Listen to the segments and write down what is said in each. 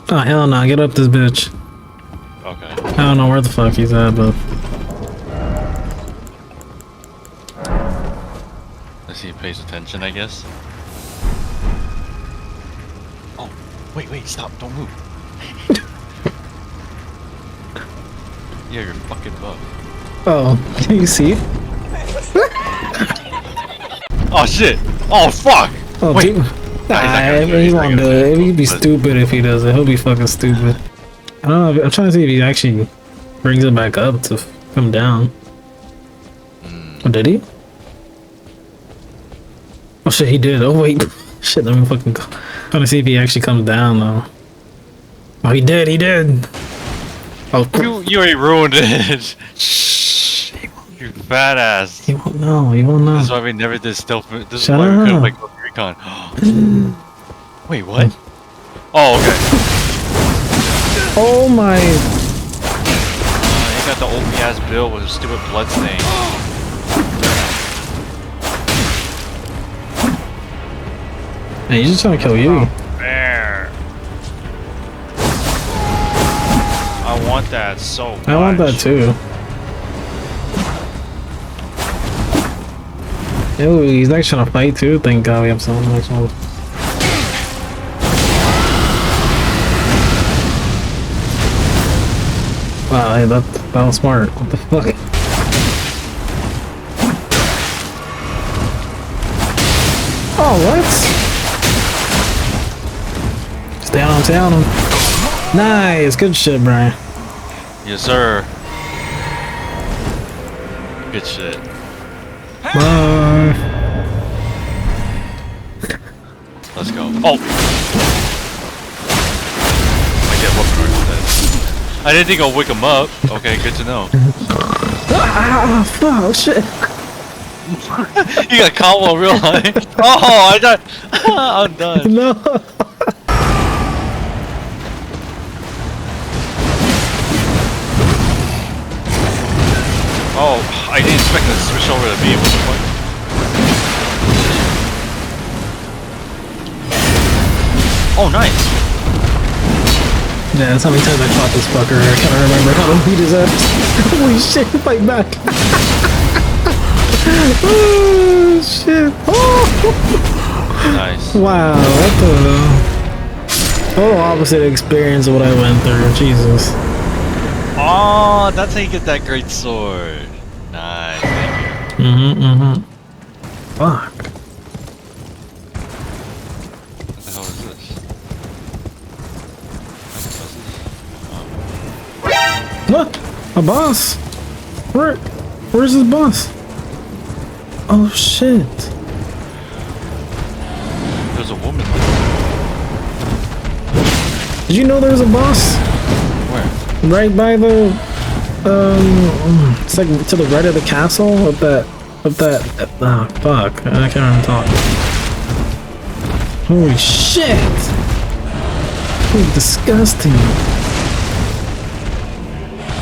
Oh hell no, get up this bitch. Okay. I don't know where the fuck he's at, but Let's see if he pays attention, I guess. Oh, wait, stop, don't move. Yeah, you're fucking bug. oh, can you see? Oh shit! Oh fuck! Oh, wait. dude. Nah, he won't do it. He'd be stupid if he does it. He'll be fucking stupid. I don't know. I'm trying to see if he actually brings it back up to come down. Oh, did he? Oh shit, he did. Oh wait. Shit, let me fucking go. I'm trying to see if he actually comes down though. Oh, he did. He did. Oh, You already ruined it. You fat ass. he won't know. He won't know. This is why we never did stealth. This Shut is why we couldn't up. make a recon. Wait, what? Oh, okay. Oh my. He got the OP ass bill with a stupid blood stain. Man, he's just trying to kill you. There. I want that so much. I want that too. Ew, he's actually trying to fight too. Thank God we have something like that. Wow, hey, that was smart. What the fuck? Oh, what? Stay on him, stay on him. Nice, good shit, Brian. Yes, sir. Good shit. Bye. Let's go. Oh! I get whooped right with that. I didn't think I'll wake him up. Okay, good to know. Ah, fuck, shit. You got combo real high. Oh, I thought I'm done. No. Oh, I didn't expect to switch over to me. What the fuck? Oh, nice. Yeah, that's how many times I fought this fucker. I can't remember how to beat his ass. Holy shit, fight back. Oh, shit. Oh. Nice. Wow, what the... Total opposite experience of what I went through. Jesus. Oh, that's how you get that great sword. Nice, thank you. Fuck. What the hell is this? What? A boss? Where's his boss? Oh shit. There's a woman there. Did you know there was a boss? Where? Right by the it's like to the right of the castle of that oh fuck. I can't even talk. Holy shit! Holy disgusting.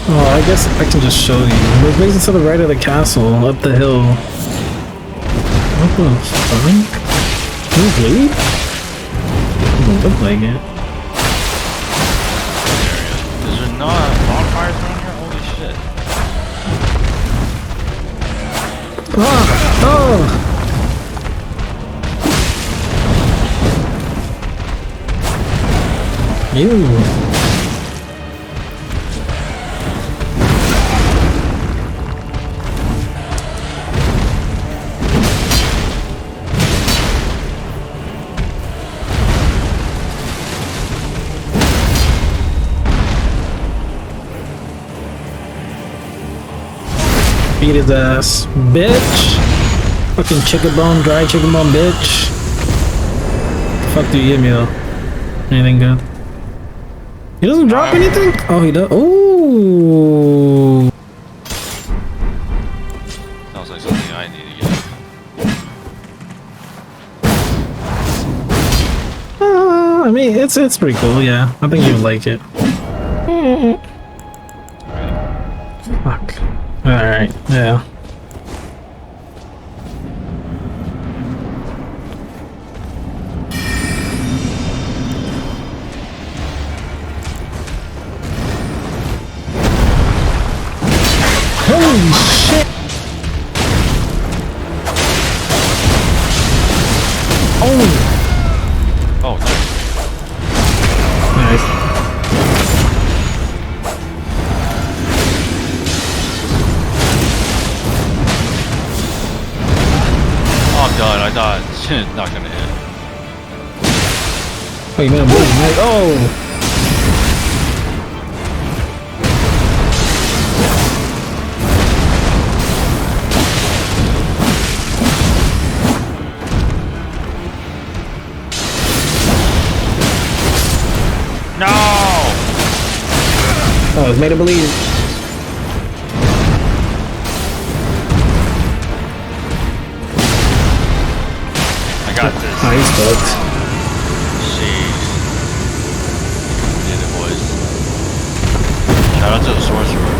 Oh, I guess I can just show you. It's basically to the right of the castle, up the hill. What the fuck? Can you bleed? Doesn't look like it. Is there not bonfires around here? Holy shit. Ah! Oh! Ew. Beat his ass, bitch! Fucking chicken bone, dry chicken bone, bitch! The fuck do you give me though? Anything good? He doesn't drop anything? Oh, he does. Ooh! Sounds like something I need to get. I mean, it's pretty cool, yeah. I think you would like it. Fuck. Alright, yeah. Not gonna hit. Oh, you made a move, mate. Oh! No! Oh, it's made him believe. I got this. Oh, he's fucked. Jeez. Did it, boys. Shout out to the sorcerer.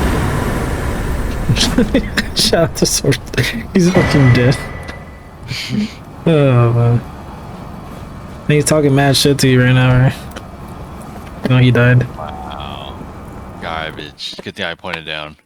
Shout out to Sword. He's fucking dead. Oh, man. And he's talking mad shit to you right now, right? You know he died. Wow. Garbage. Good thing I pointed down.